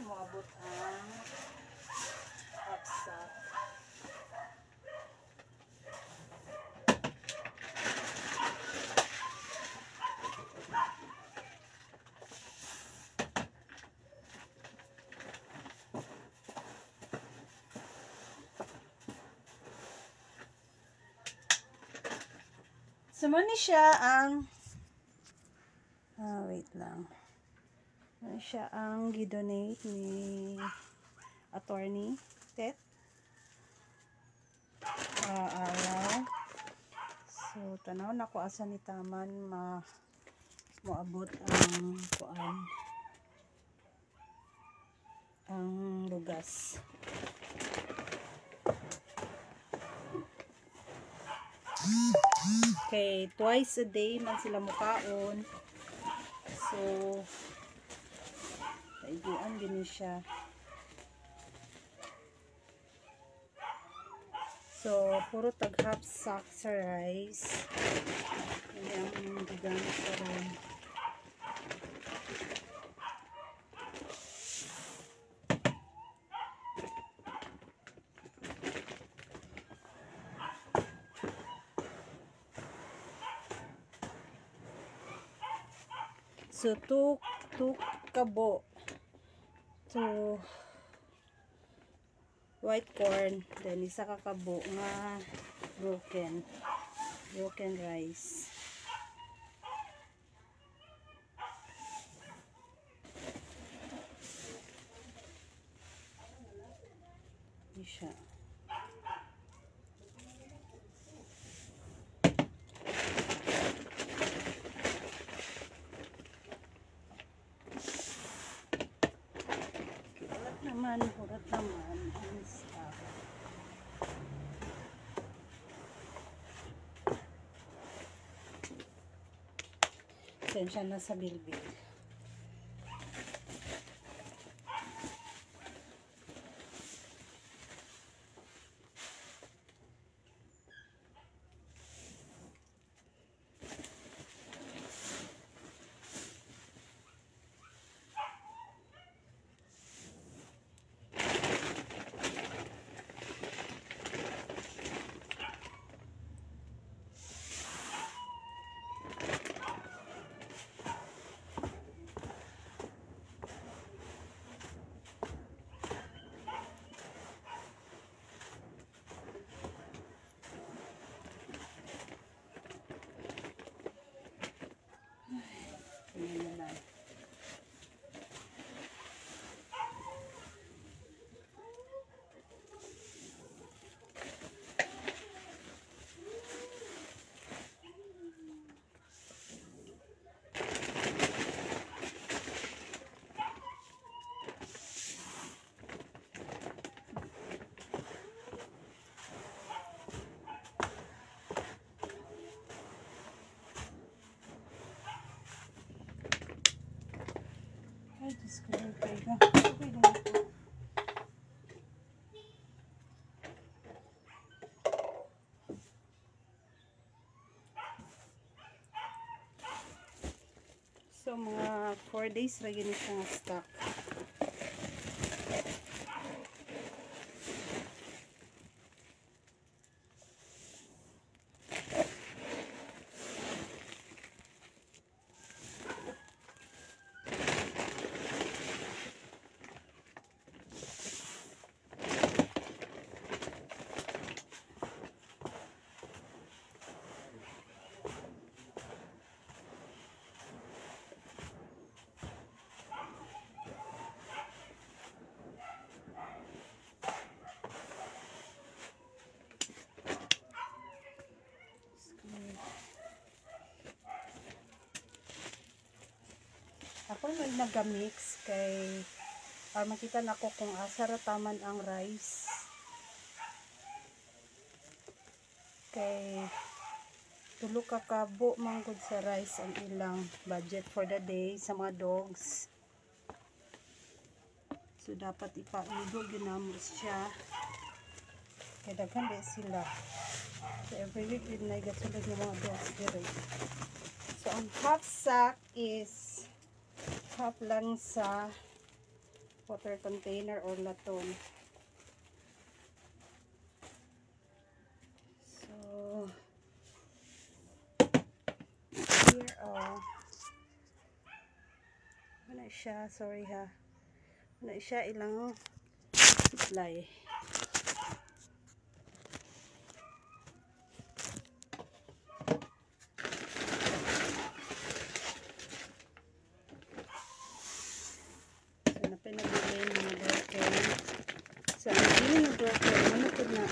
moabot ang hapsak. Sumani siya ang wait lang. Ano siya ang gidonate ni attorney Tet araw. So tanaw na ko asa ni taman moabot ang kuan ang lugas. Okay, twice a day man sila mukaon. So taiguan din siya. So puro tag half sack sa rice. Yan ang gigamit sa ron. So, two kabo to white corn, then isa ka kabo nga broken rice. Ini siya. Hurat naman ang stock. Sensya na sa bilbil. Ay, Diyos ko, okay na. Okay na ito. So, mga 4 days lagi na siya nga stock. Ako yung nag-mix kay para makita na ko kung asa ra taman ang rice. Kay tulo ka kabo manggod sa rice ang ilang budget for the day sa mga dogs. So dapat ipaigo ginamos siya. Kaya daghan din sila. So every week din na igatulad ng mga dogs dire. So ang half sack is half lang sa water container or laton. So here ano siya, sorry ha, ano siya ilang supply. Pinabili ng mga broken. So, ang bili ng broken, ano po na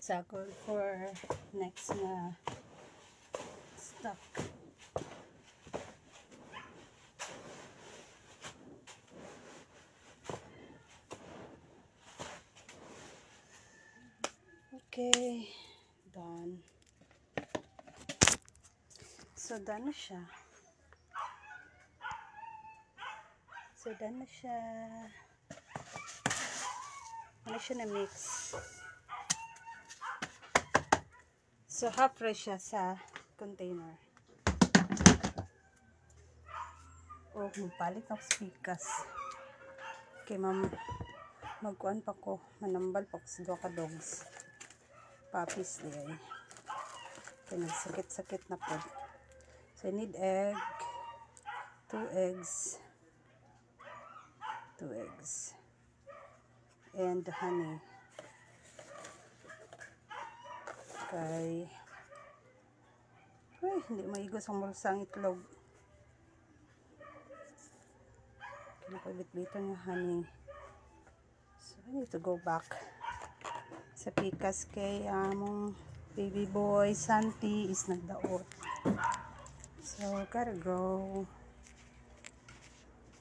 sakol for next na stock. Okay, done. So, done na siya. Ano siya na mix. So, half fresh siya sa container. Oh, magpalit ng spikas. Okay, magkuhan pa ko. Manambal pa ko sa dua ka dogs. Puppies din. Okay, nagsakit-sakit na po. So, I need egg. 2 eggs. And honey. Okay. Ay, hindi maigos ang mulsang itlog. Kinapabit-bitan yung honey. So, I need to go back sa pikas kay among baby boy Santi is nagdaot. So, gotta go.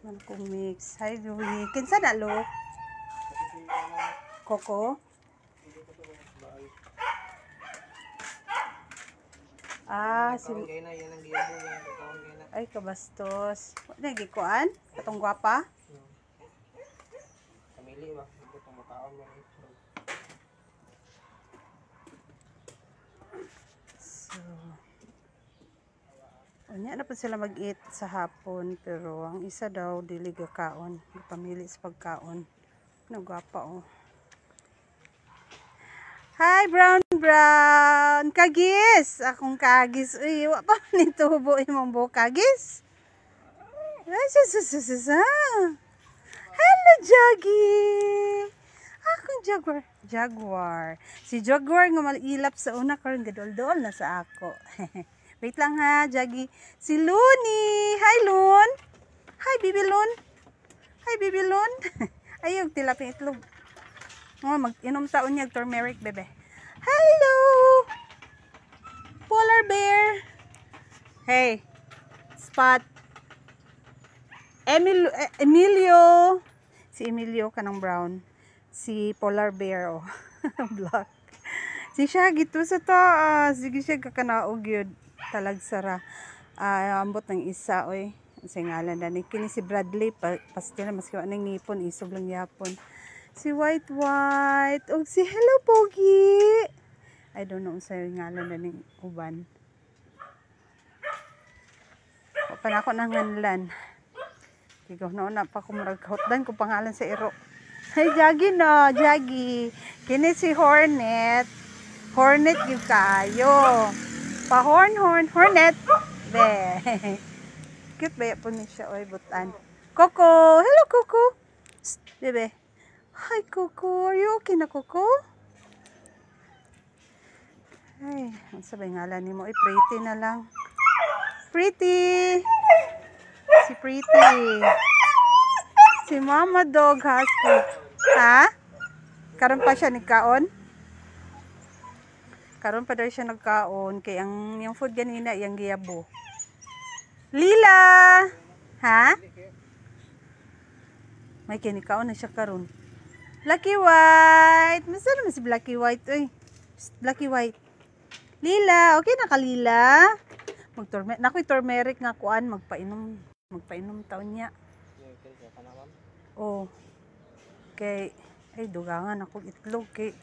Ano kong mix. Hi, Louie. Kinsa na, Lo? Coco? Ay, kabastos. Nagikuan? Katong gwapa? Kamili ba? Itong mataon mo. So, unya na pa sila mag-eat sa hapon, pero ang isa daw dili gakaon, pamili sa pagkaon. Nagwapa oh. Hi brown kagis, akong kagis. Uy, wa pa ni tubo imong buhok kagis. Ay, hello Jaggy. Akong Jaguar. Si Jaguar nga malilap sa una karon gadol-dol na sa ako. Wait lang ha, Jaggy. Si Looney. Hi, Loon. Hi, Baby Loon. Hi, Baby Loon. Ayog, tilaping itlog. Oh, mag-inom taon niya, turmeric, bebe. Hello! Polar bear. Hey, Spot. Emilio. Si Emilio kanang brown. Si Polar bear, oh. Black. Si Shaggy to sa taas. Sige siya kakanaog yun. Talagsara. Ambot ng isa, oy. Sa ngalan na ni kini si Bradley pastil na maski anong ngipon isog lang yapon. Si White o si Hello Pogi. I don't know sa ngalan na ning uban. O pa na ako nang nganlan. Ikaw na pa ko murag hotdan ko pangalan sa iro. Hey Jaggy no, Jaggy. Kini si Hornet gyud kayo. Pa Hornet. Be. Cute ba po ni siya oy butan. Coco, hello Coco. Psst, bebe. Hi Coco, are you okay na Coco? Ay, ang sabay ngalan ni mo. Pretty na lang. Pretty. Si Pretty. Si Mama Dog Husky. Ha? Karon pa siya nagkaon? Karon pa daw siya nagkaon. Kay yung food ganina, yung giyabo. Lila! Ha? May kinikaon na siya karon. Blacky White! Masarap naman si Blacky White. Uy, Blacky White. Lila! Okay na ka, Lila? Nako'y turmeric nga kuan. Magpainom taon niya. Oh. Okay. Ay, dugangan ako itlog. Okay.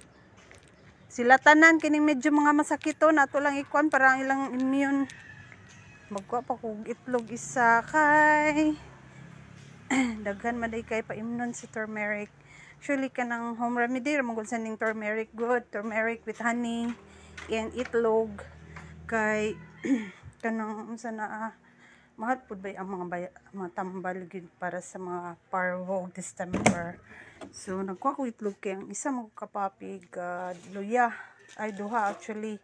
Sila tanan, kining medyo mga masakito. Nato lang ikuan para ang ilang immune Magkuha pa kong itlog isa kay daghan maday kay paimnon si turmeric. Actually kanang home remedy ramon gud sa ning turmeric good, turmeric with honey and itlog kay kanang unsa na mahal pud bay ang mga tambal gid para sa mga parvo this December. So nagkuha ko itlog kay ang isa mo kapapig luya ay duha actually.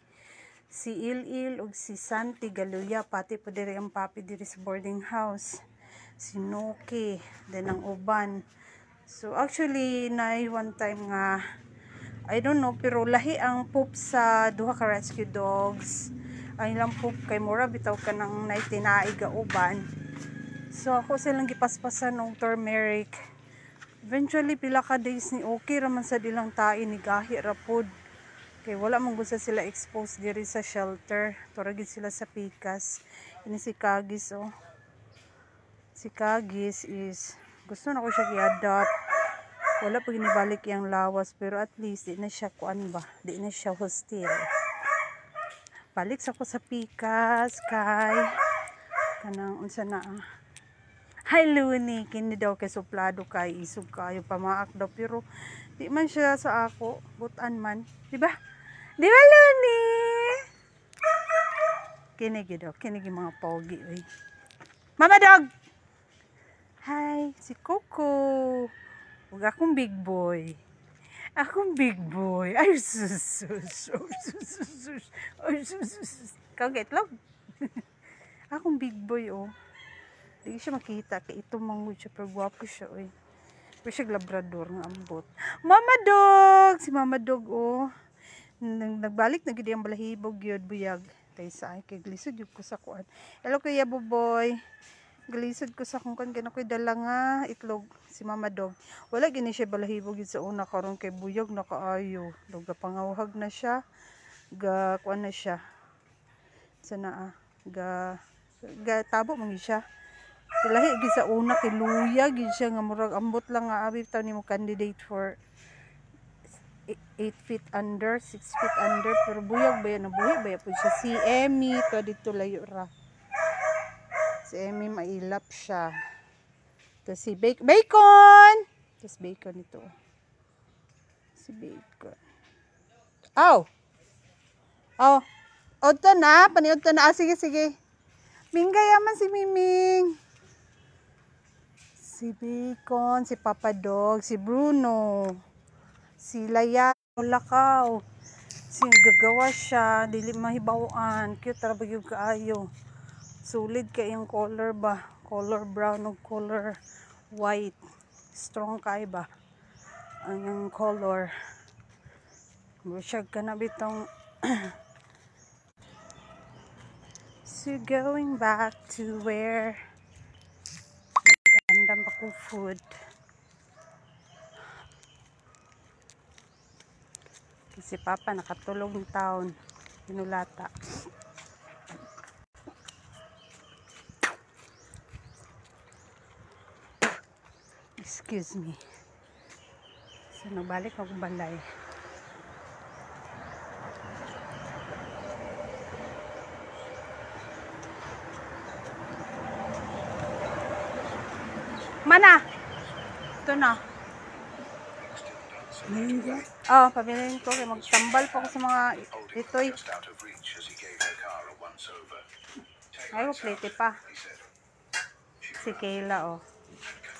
Si Il ug si Santi galuya pati po diri ang papi diri sa boarding house. Si Noki then ang uban. So actually nay one time nga I don't know pero lahi ang poop sa duha ka rescue dogs. Ang ilang poop kay mura bitaw ka ng naitinaig ga uban. So ako silang gipaspasan og turmeric. Eventually pila ka days ni okay ra man sa dilang tae ni gahi ra pod. Kay wala man gud sila exposed diri sa shelter. Tura gid sila sa pikas. Ini si Kagis oh. Si Kagis is gusto na ko siya i-adopt. Wala pa ginibalik yang lawas pero at least di na siya kuan ba, di na siya hostile. Balik sa ko sa pikas kay kanang unsa na Hi Luni, kini daw kay suplado kay isog kayo pamaak daw pero di man siya sa ako, butan man, di ba? Di ba Luni? Kini gid daw, kini mga pogi oy. Mama dog. Hi, si Coco. Ug akong big boy. Akong big boy. Ay, sus. Ay, sus. Kau itlog? Akong big boy, oh. Di siya makita. Kaya ito mangod siya. Pero guwapo siya, oy. Pero siya labrador ng ambot. Mama dog! Si Mama dog, oh. Nagbalik na gid ang balahibog yun, buyag. Kaya sa ay, kay glisod yung ko sa kuan. Hello, Kuya Boboy. Galisod ko sa kung kan ko'y dala nga itlog si Mama Dog. Wala gini siya balahibog yun sa una karon kay buyog na kaayo. Ga pangawhag na siya. Ga kuan na siya. Sana ga tabo man siya. Lahi gid sa una kay luya gid siya nga murag ambot lang nga abi taw nimo candidate for 8 feet under, 6 feet under pero buyog ba yan nabuhi ba po siya si Emmy to dito layo ra. Si Emmy mailap siya. Tapos si Bacon! Tapos Bacon ito. Si Bacon. Aw! Aw! Oto na. Paniod to na. Sige, sige. Minggay yaman si Miming. Si Bacon. Si Papa Dog. Si Bruno. Si Laya. Lakaw. Si gagawa siya. Dili mahibawaan. Cute talaga yung kaayo. Sulit kay yung color ba? Color brown o color white. Strong kay ba? Ang yung color. Busyag ka na bitong so going back to where nagandam ako food. Kasi Papa nakatulog ng taon. Pinulata. Excuse me. So, nagbalik ako balay. Mana? Ito na. Oh, pabilihin ko. Magtambal pa ako sa mga ito'y. Ay, plate pa. Si Kayla, oh.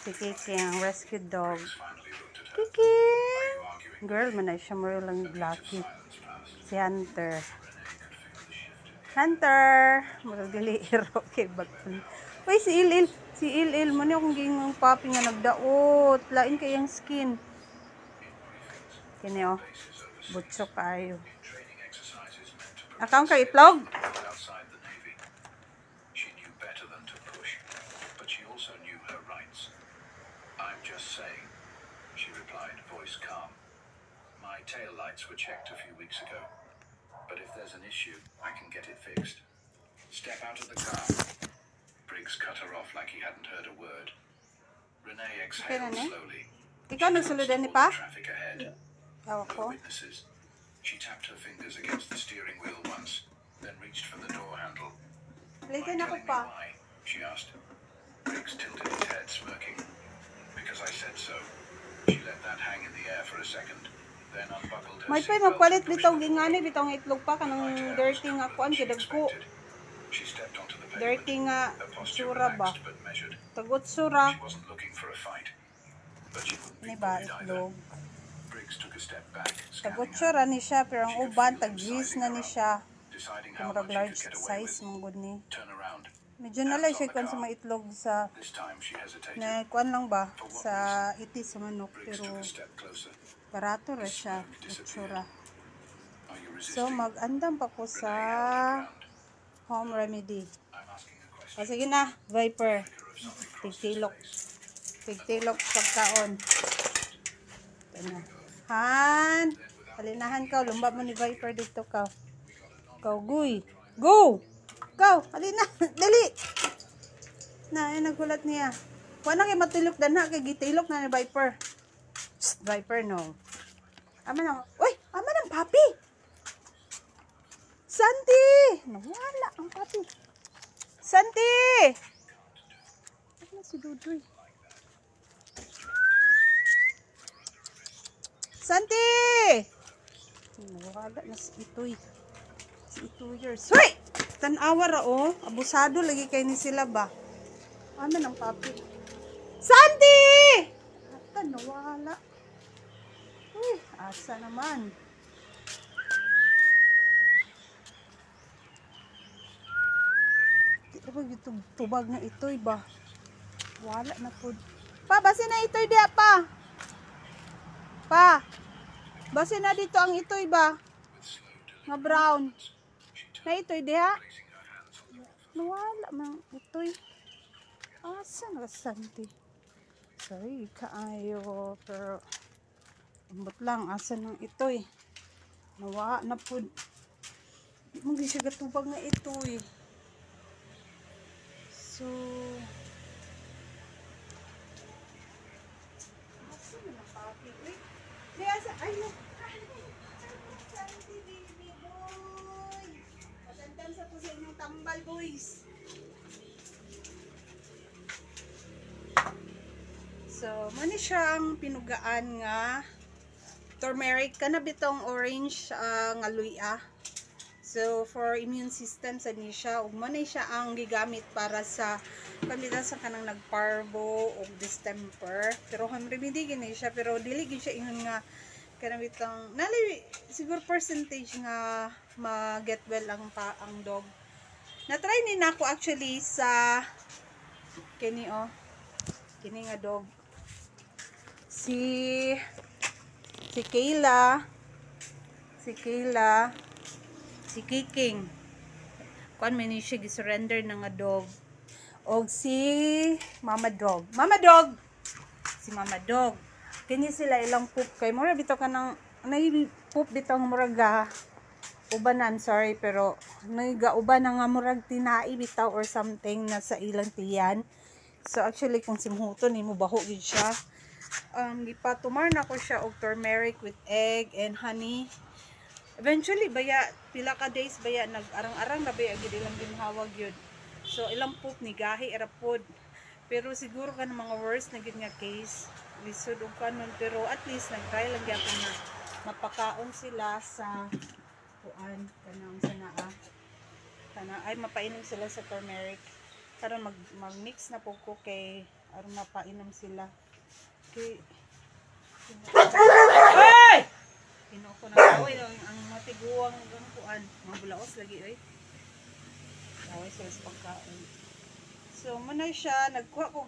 Si Kiki ang rescue dog. Kiki! Girl, manay siya mo lang lucky. Si Hunter. Hunter! Magagali iro kay Baton. Uy, si Il. Si Il. Mani akong gingang papi nga nagdaot. Lain kayang skin. Kini oh. Butso kayo. Akang kay itlog? Tail lights were checked a few weeks ago, but if there's an issue, I can get it fixed. Step out of the car. Briggs cut her off like he hadn't heard a word. Renee exhaled slowly. Ikaw nagsulod ni pa? Traffic ahead. No witnesses. She tapped her fingers against the steering wheel once, then reached for the door handle. Palitan ako telling me pa. why? She asked. Briggs tilted his head, smirking. Because I said so. She let that hang in the air for a second, then unbuckled her May pa seatbelt magpalit and pushed bitaw the gingani floor. bitaw itlog pa The kanang night air was dirty nga cooler kuan than she kidagko. expected. She stepped onto the Dirty pavement, nga her posture sura ba. relaxed but measured. Tagot sura. She wasn't looking for a fight, but she wouldn't be Ni ba bullied either. itlog? Briggs took a step back, Tagot scanning her. sura ni siya pero ang She could uban feel tag him gis sizing na her ni up, siya. deciding how Kumurag much he large could get away size with. mong good ni. Turn around. Medyo nalay siya kuan sa mga itlog sa This time she hesitated. na kuan lang ba sa itis sa manok Briggs pero took a step closer. barato ra siya itsura. Are you resisting? So mag-andam pa ko sa Renee held her ground. home remedy. I'm asking a question. O sige na, Viper. Flicker of something crossed his Tigtilok. face. Tigtilok pagkaon. Ito na. Han! Palinahan ka. Lumba mo ni Viper dito ka. Ikaw, guy. Go! Ikaw! Halina! Dali! Na, ay nagulat niya. Kuha na kayo matulok dan na. Kay gitilok na ni Viper. Psst, Viper, no. Ama ng... Uy! Ama ng papi! Santi! Nawala ang papi. Santi! Ano si Dudoy? Santi! Nawala na si Itoy. Si Itoyers. Hoy! Tanawa ra oh. Abusado lagi kay ni sila ba? Ano ng papi? Santi! Ata nawala. Uy, asa naman. Di ba yung tubag na Itoy ba? Wala na po. Pa, basi na Itoy diya pa. Pa, basi na dito ang Itoy ba? Nga brown. Na Itoy diya? Nawala mang Itoy. Asa na Santi? Sorry, kaayo. Pero, ambot lang. Asa nang Itoy? Nawala na po. Di mo siya gatubag na Itoy. So, asa na ng papi? Uy, di asa, ay no. Santi, baby boy. Matandam sa po sa inyong tambal, boys. So, mani siya ang pinugaan nga turmeric. Kana bitong orange nga luya. So, for immune system sa ni siya. Ug mani siya ang gigamit para sa pamilya sa kanang nagparbo o distemper. Pero home remedy gini siya. Pero dili gid siya ingon nga kana bitong nali siguro percentage nga ma-get well ang dog. Na-try ni nako actually sa kini kini nga dog. Si Kayla, si Kiking. Kuan man ni siya gi-surrender na nga dog. Og si Mama Dog. Si Mama Dog. Kini sila ilang poop kay mura bitaw kanang nay poop bitaw murag ubanan, sorry, pero nagauban na nga murag tinai bitaw or something na sa ilang tiyan. So actually kung simhuton nimo baho gid siya. Gipatumar na ko siya og turmeric with egg and honey. Eventually baya pila ka days baya nag-arang-arang na baya gid ilang ginhawag yun. So ilang poop ni gahi era pod. Pero siguro kan mga worst na gid nga case lisod og kanon, pero at least nag-try lang gyapon na mapakaon sila sa kuan kanang sanaa. Kana ay mapainom sila sa turmeric. Karon mag-mix na po ko kay aron mapainom sila. Okay. Hey! Kino ko na oy ang matiguang ang kuan, mga bulaos lagi oy. Away sila sa pagkaon. So manay siya nagkuha ko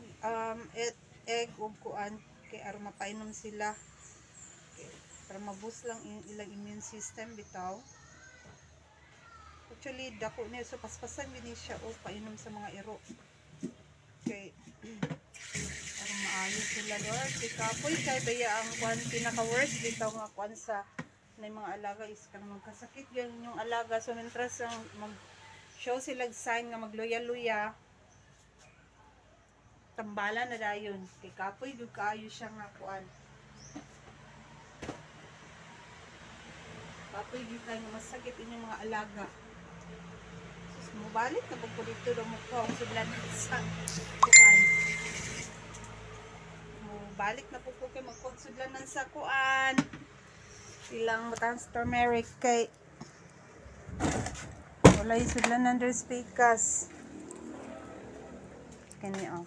egg ug kuan kay aron mapainom sila. Okay. Para maboost lang ilang immune system bitaw. Actually dako niya so paspasan gini siya o painom sa mga iro. Okay. Maayos sila Lord. Kapoy kay baya ang kwan pinaka-worst bitaw nga kwan sa na mga alaga is kanang magkasakit yan yung alaga. So mentras ang mag-show sila sign nga magluya-luya, tambala na dayon. Kay kapoy gyud kaayo siya nga kwan. Kapoy gyud kay nga masakit inyong mga alaga. Sus Mubalik na po dito daw mukha ang sudlan sa kuan. Mubalik na po kay magpagsudlanan sa kuan. Ilang matang turmeric kay wala yung sudlanan der spikas. Kani oh.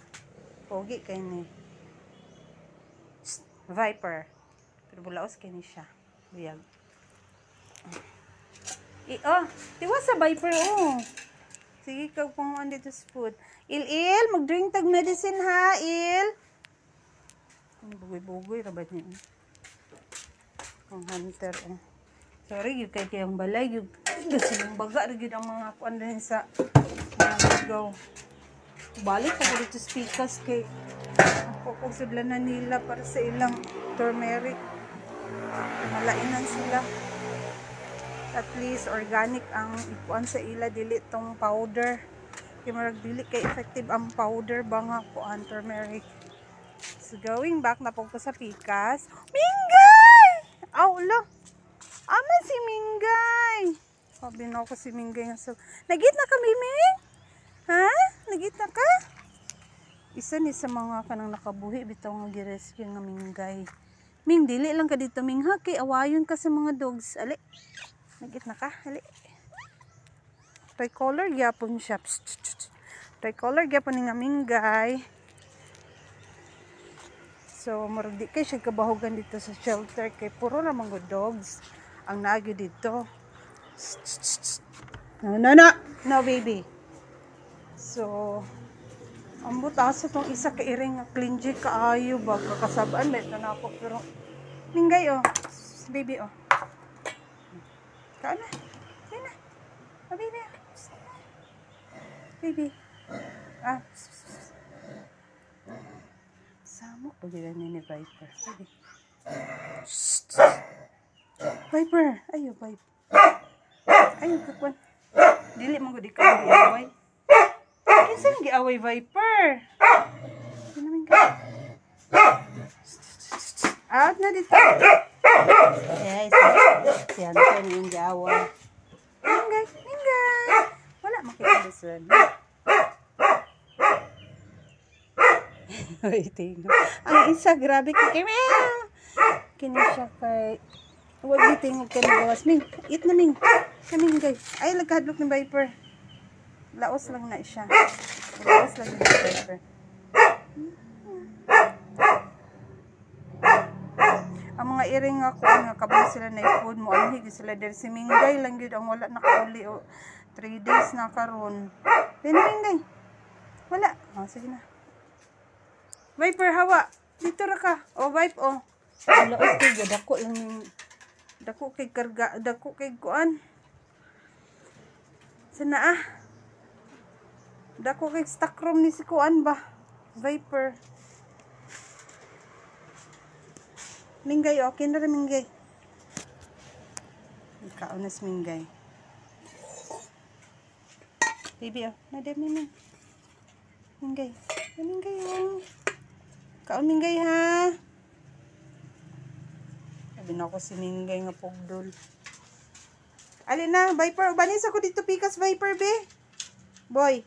Pogi kay ni. Viper. Pero bulaos kay ni siya. Buyag. Oh, tiwa sa Viper oh. Sige ka pang on dito sa food. Il, mag-drink tag medicine ha, Il. Ang bugoy-bugoy rabat niya. Ang hunter oh. Sorry, yung kayong balay, yung silang baga, yung ang mga kuan din sa go. Balik ako dito speakers kay ako kung sudlanan nila para sa ilang turmeric. Malainan sila. At least organic ang ikuan sa ila, dili tong powder. Kaya marag dili kay effective ang powder ba nga kuan turmeric. So going back na po ko sa pikas. Mingay! Aulo! Ama si Mingay! Sabi na ako si Mingay nga so. Nagit na ka, Miming? Ha? Nagit na ka? Isa ni sa mga kanang nakabuhi bitaw nga girescue nga Mingay. Ming, dili lang ka dito, Ming ha? Kay awayon ka sa mga dogs. Ali. Nagit na ka? Ali. Tricolor gyapon siya. Tricolor gyapon ni nga Mingay. So, marag di kay siya kabahugan dito sa shelter kay puro namang good dogs ang naagi dito. No, baby. So, ang butaso tong isa ka iring nga clingy kaayo ba kakasabaan met na ako pero Mingay oh. Baby oh. Kaan na. Sige na. Oh, baby. Baby. Ah. Samok pa gila ni Viper. Baby. Viper. Ayo, Viper. Ayo, kakwan. Dili mo gudi ka giaway. Kinsa nang giaway, Viper? Sinamin ka. Out na dito. Yes. Siya na yung giaway. Mingay, Mingay. Wala makita doon. Waiting. Ang isa, grabe ka. Kini siya kay... Huwag gitingog ka na gawas. Ming, eat na Ming. Kaming guys. Ay, nagkahadlok ng Viper. Laos lang na siya. Laos lang ng Viper. Ang mga iring nga ko, nga kabang sila na i-food mo, ang higi sila dahil si Mingay lang yun, ang wala nakauli o 3 days na karon. Dahil Mingay. Wala. Oh, sige na. Viper, hawa. Dito ra ka. O, Vipe, o. Laos kay dako yung dako kay karga, dako kay kuan. Sana ah. Dako kay stock room ni si kuan ba. Viper. Mingay, okay na rin Mingay. Ikaon na si Mingay. Baby, oh. Nadami Ming. Mingay. Mingay, oh. Kaon Mingay, ha. Sabi na ako si Mingay nga pugdol. Alin na, Viper. Banis ako dito pikas, Viper, be. Boy.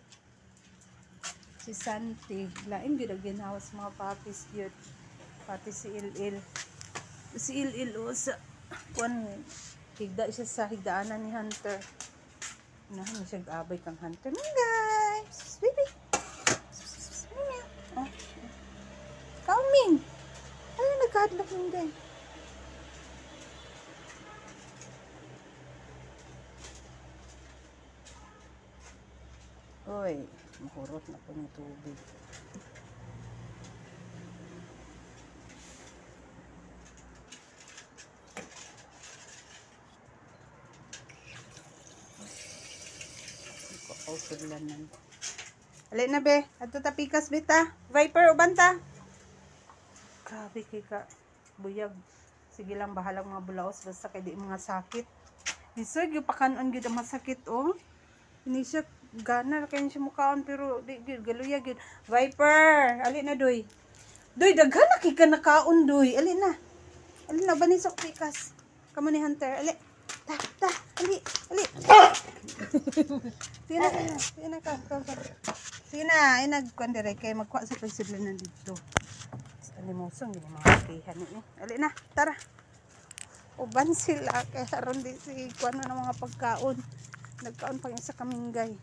Si Santi. Lain gud ang ginhawas mga papis yun. Pati si Il. Si Il sa kuan higda siya sa higdaanan ni Hunter. Nahan siya gabay kang Hunter. Mingay. Baby. Oh. Coming. Ano nagkadlok Mingay? Oy, mahurot na po ng tubig. Sudlanan. Alin na be, ato tapikas bita. Viper ubanta. Grabe kay ka buyag. Sige lang bahalang mga bulaos basta kay di mga sakit. Isog yung pakanon gyud ang masakit oh. Ini siya gana kay siya mukaon pero di gyud galuya gyud. Viper, alin na doy. Doy daghan na kay ka nakaon doy. Alin na. Alin na banisok pikas. Kamo ni Hunter. Ali. Ta, ali. Sina ka. Sina, ay nagkuan dire kay magkuha sa presidente dito. Alimusong gini mga kihan ni. Ali na, tara. Uban sila kay aron di si kuan na mga pagkaon. Nagkaon pang isa kaminggay.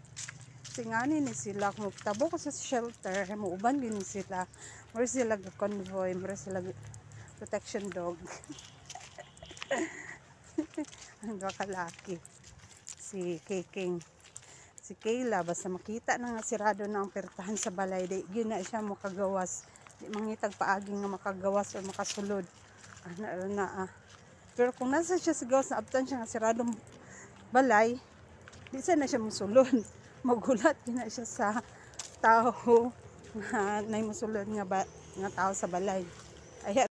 Singani ni sila kung magtabo ko sa shelter, muuban din sila. More sila convoy, more sila protection dog. Ang dua kalaki. Si Keking. Si Kayla, basta makita na nga sirado na ang pertahan sa balay, di yun na siya makagawas. Di mangitag paaging nga makagawas o makasulod. Pero kung nasa siya sa gawas na abtan siya nga siradong balay, di na siya musulod. Magulat din na siya sa tao na musulod nga tao sa balay. Ayan.